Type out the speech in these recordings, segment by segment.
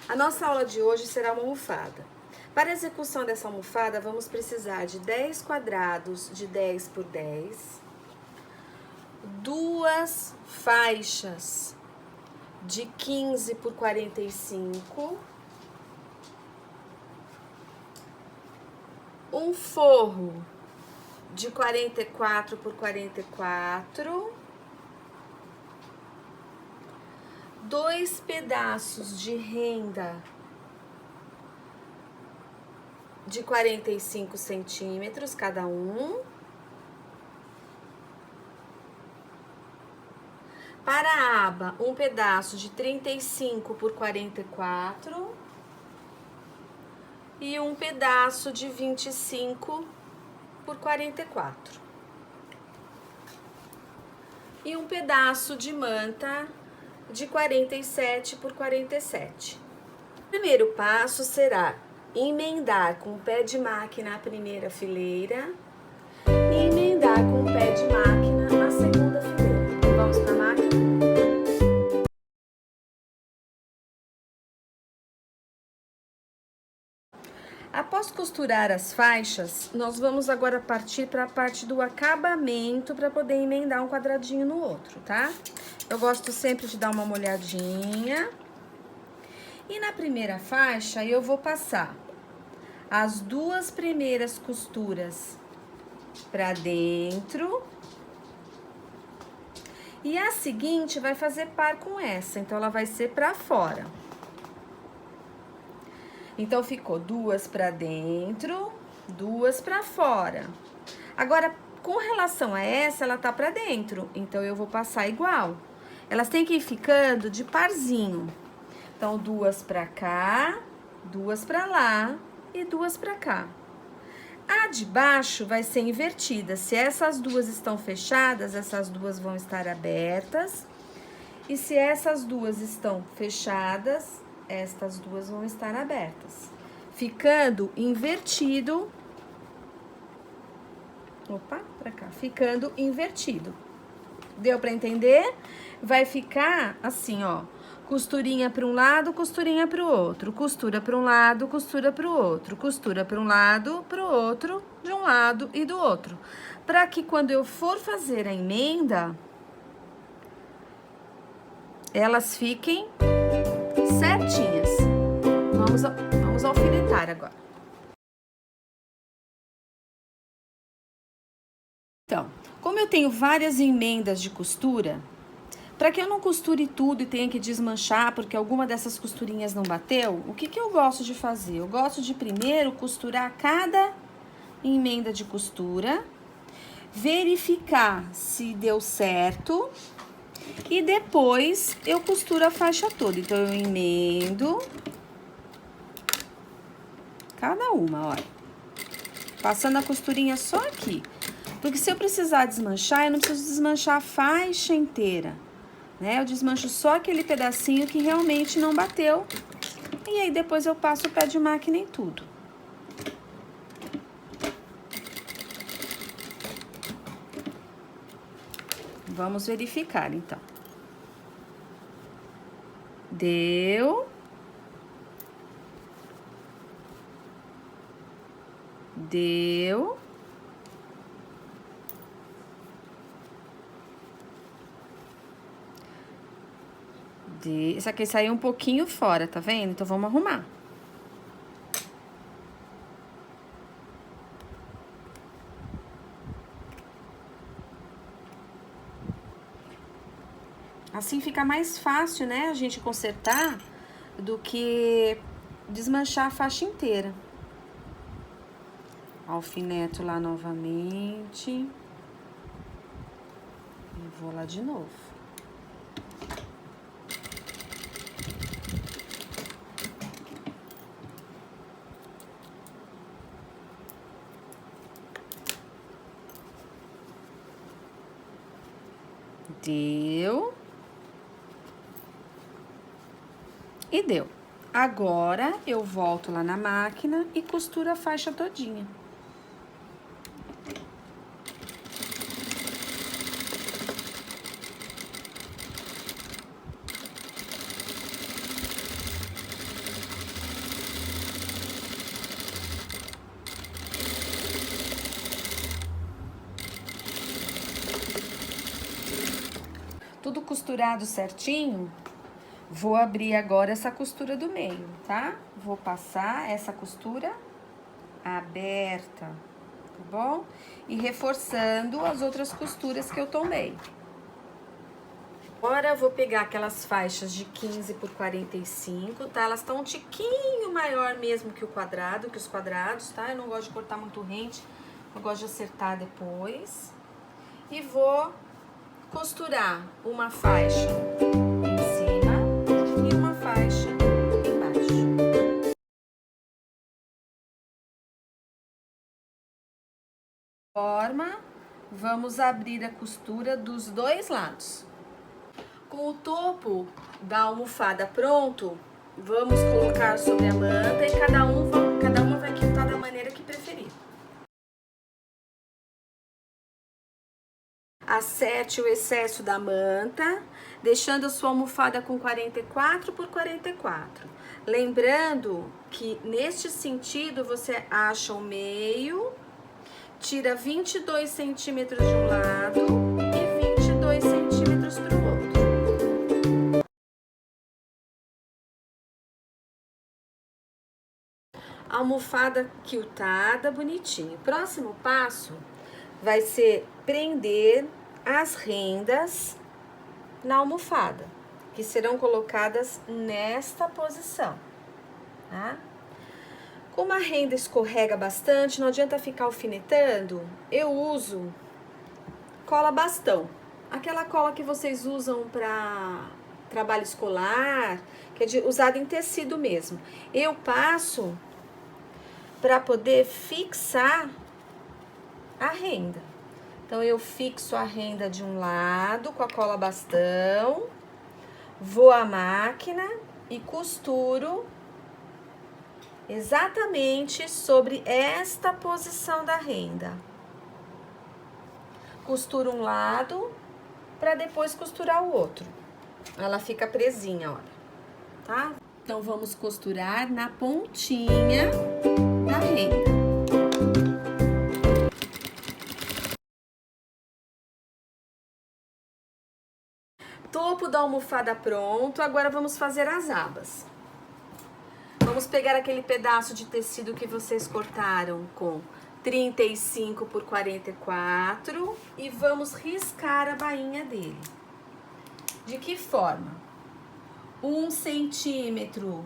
A nossa aula de hoje será uma almofada. Para a execução dessa almofada, vamos precisar de 10 quadrados de 10 por 10, duas faixas de 15 por 45, um forro de 44 por 44, dois pedaços de renda de 45 centímetros cada um. Para a aba, um pedaço de 35 por 44 e um pedaço de 25 por 44. E um pedaço de manta de 47 por 47. O primeiro passo será emendar com o pé de máquina a primeira fileira e emendar com o pé de máquina a segunda fileira. Vamos para a máquina? Após costurar as faixas, nós vamos agora partir para a parte do acabamento para poder emendar um quadradinho no outro, tá? Eu gosto sempre de dar uma molhadinha. E na primeira faixa, eu vou passar as duas primeiras costuras para dentro. E a seguinte vai fazer par com essa, então ela vai ser para fora. Então, ficou duas para dentro, duas para fora. Agora, com relação a essa, ela tá para dentro, então eu vou passar igual. Elas têm que ir ficando de parzinho. Então, duas para cá, duas para lá e duas para cá. A de baixo vai ser invertida. Se essas duas estão fechadas, essas duas vão estar abertas. E se essas duas estão fechadas, estas duas vão estar abertas. Ficando invertido. Opa, pra cá. Ficando invertido. Deu pra entender? Vai ficar assim, ó. Costurinha para um lado, costurinha para o outro. Costura para um lado, costura para o outro. Costura para um lado, para o outro, de um lado e do outro. Para que quando eu for fazer a emenda, elas fiquem certinhas. Vamos alfinetar agora. Então, como eu tenho várias emendas de costura, para que eu não costure tudo e tenha que desmanchar porque alguma dessas costurinhas não bateu, o que eu gosto de fazer? Eu gosto de primeiro costurar cada emenda de costura, verificar se deu certo e depois eu costuro a faixa toda. Então, eu emendo cada uma, olha, passando a costurinha só aqui. Porque se eu precisar desmanchar, eu não preciso desmanchar a faixa inteira. Né? Eu desmancho só aquele pedacinho que realmente não bateu. E aí, depois eu passo o pé de máquina em tudo. Vamos verificar, então. Deu. Deu. Isso aqui saiu um pouquinho fora, tá vendo? Então, vamos arrumar. Assim fica mais fácil, né, a gente consertar do que desmanchar a faixa inteira. Alfineto lá novamente. E vou lá de novo. Deu. E deu. Agora, eu volto lá na máquina e costuro a faixa todinha. tudo costurado certinho, vou abrir agora essa costura do meio, tá? Vou passar essa costura aberta, tá bom? E reforçando as outras costuras que eu tomei. Agora eu vou pegar aquelas faixas de 15 por 45, tá? Elas estão um tiquinho maior mesmo que o quadrado, que os quadrados, tá? Eu não gosto de cortar muito rente, eu gosto de acertar depois. E vou costurar uma faixa em cima e uma faixa embaixo. Vamos abrir a costura dos dois lados. Com o topo da almofada pronto, vamos colocar sobre a manta e cada uma vai quiltar da maneira que preferir. Acerte o excesso da manta, deixando a sua almofada com 44 por 44. Lembrando que neste sentido você acha o meio, tira 22 centímetros de um lado e 22 centímetros para o outro. Almofada quiltada, bonitinho. Próximo passo vai ser prender as rendas na almofada, que serão colocadas nesta posição, tá? Como a renda escorrega bastante, não adianta ficar alfinetando, eu uso cola bastão. Aquela cola que vocês usam para trabalho escolar, que é usada em tecido mesmo. Eu passo para poder fixar a renda. Então, eu fixo a renda de um lado com a cola bastão, vou à máquina e costuro exatamente sobre esta posição da renda. Costuro um lado para depois costurar o outro. Ela fica presinha, olha, tá? Então, vamos costurar na pontinha da renda. Topo da almofada pronto, agora vamos fazer as abas. Vamos pegar aquele pedaço de tecido que vocês cortaram com 35 por 44 e vamos riscar a bainha dele. De que forma? 1 centímetro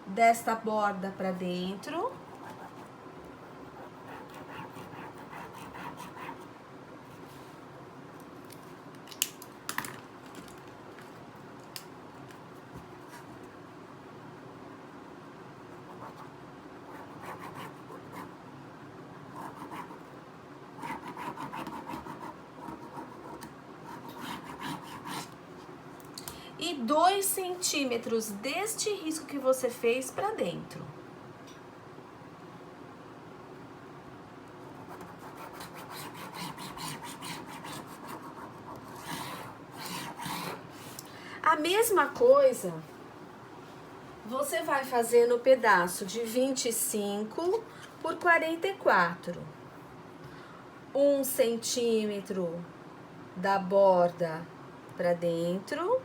desta borda para dentro. E 2 centímetros deste risco que você fez para dentro. A mesma coisa você vai fazer no pedaço de 25 por 44. 1 centímetro da borda para dentro.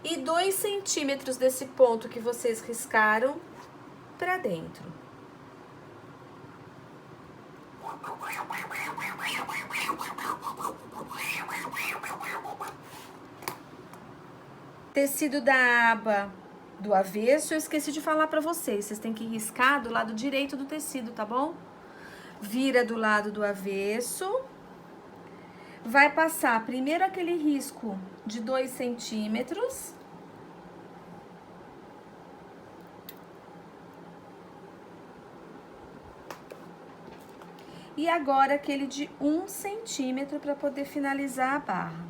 E 2 centímetros desse ponto que vocês riscaram para dentro. Tecido da aba do avesso, eu esqueci de falar para vocês. Vocês têm que riscar do lado direito do tecido, tá bom? Vira do lado do avesso. Vai passar primeiro aquele risco de 2 centímetros. E agora aquele de 1 centímetro para poder finalizar a barra.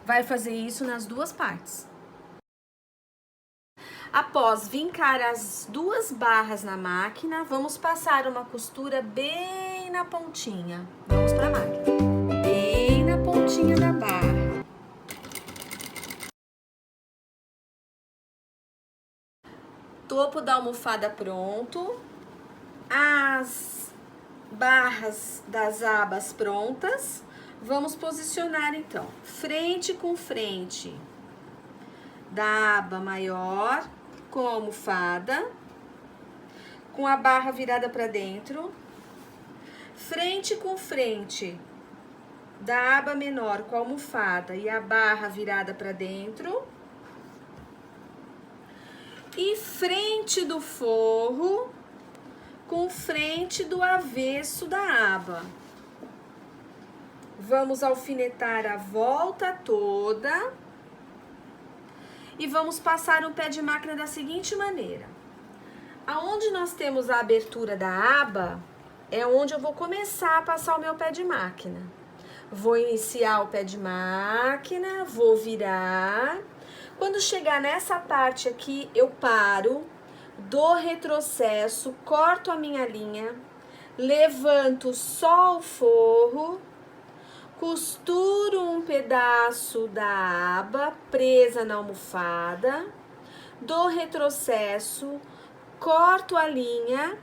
Vai fazer isso nas duas partes. Após vincar as duas barras na máquina, vamos passar uma costura bem na pontinha. Vamos para a máquina. Bem na pontinha da barra. topo da almofada pronto, as barras das abas prontas. Vamos posicionar então, frente com frente da aba maior com a almofada, com a barra virada para dentro, frente com frente da aba menor com a almofada e a barra virada para dentro, e frente do forro com frente do avesso da aba. Vamos alfinetar a volta toda e vamos passar o pé de máquina da seguinte maneira. Aonde nós temos a abertura da aba, é onde eu vou começar a passar o meu pé de máquina. Vou iniciar o pé de máquina, vou virar. Quando chegar nessa parte aqui, eu paro, dou retrocesso, corto a minha linha, levanto só o forro, costuro um pedaço da aba presa na almofada, dou retrocesso, corto a linha,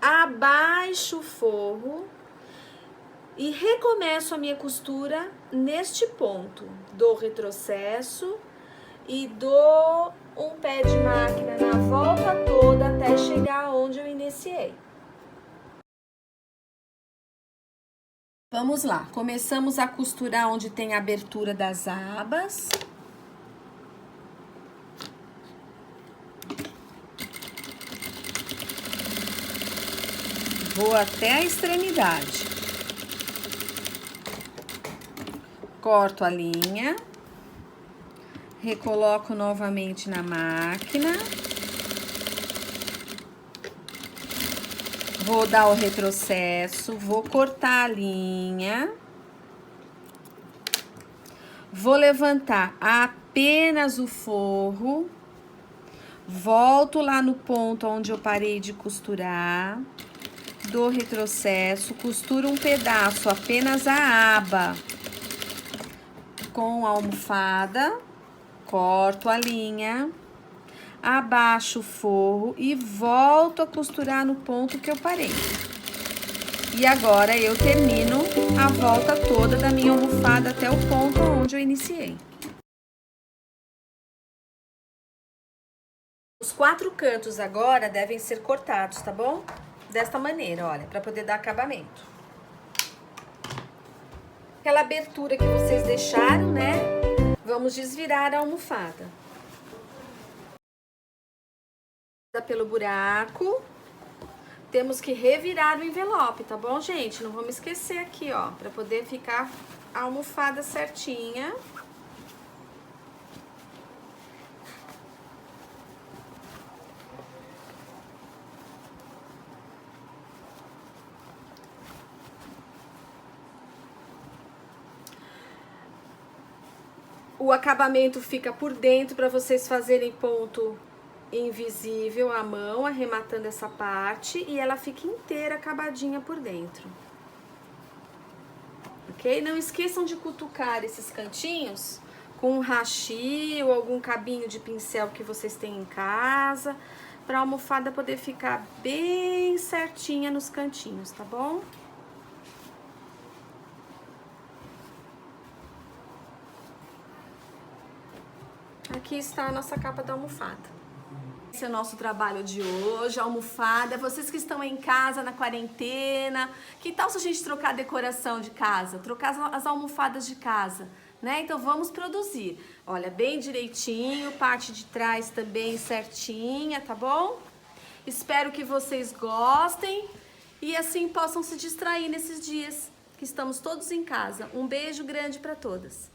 abaixo o forro e recomeço a minha costura neste ponto. Dou retrocesso e dou um pé de máquina na volta toda até chegar onde eu iniciei. Vamos lá, começamos a costurar onde tem a abertura das abas. Vou até a extremidade. Corto a linha. Recoloco novamente na máquina. Vou dar o retrocesso, vou cortar a linha. Vou levantar apenas o forro. Volto lá no ponto onde eu parei de costurar. Dou retrocesso, costuro um pedaço, apenas a aba com a almofada. Corto a linha. Abaixo o forro e volto a costurar no ponto que eu parei. E agora eu termino a volta toda da minha almofada até o ponto onde eu iniciei. Os 4 cantos agora devem ser cortados, tá bom? Desta maneira, olha, para poder dar acabamento. Aquela abertura que vocês deixaram, né? Vamos desvirar a almofada. Pelo buraco, temos que revirar o envelope, tá bom, gente? Não vamos esquecer aqui, ó, para poder ficar a almofada certinha. O acabamento fica por dentro para vocês fazerem ponto invisível à mão, arrematando essa parte, e ela fica inteira acabadinha por dentro. Ok? Não esqueçam de cutucar esses cantinhos com um hashi ou algum cabinho de pincel que vocês têm em casa, para a almofada poder ficar bem certinha nos cantinhos, tá bom? Aqui está a nossa capa da almofada. Esse é o nosso trabalho de hoje, a almofada. Vocês que estão em casa, na quarentena, que tal se a gente trocar a decoração de casa? Trocar as almofadas de casa, né? Então vamos produzir. Olha, bem direitinho, parte de trás também certinha, tá bom? Espero que vocês gostem e assim possam se distrair nesses dias que estamos todos em casa. Um beijo grande para todas.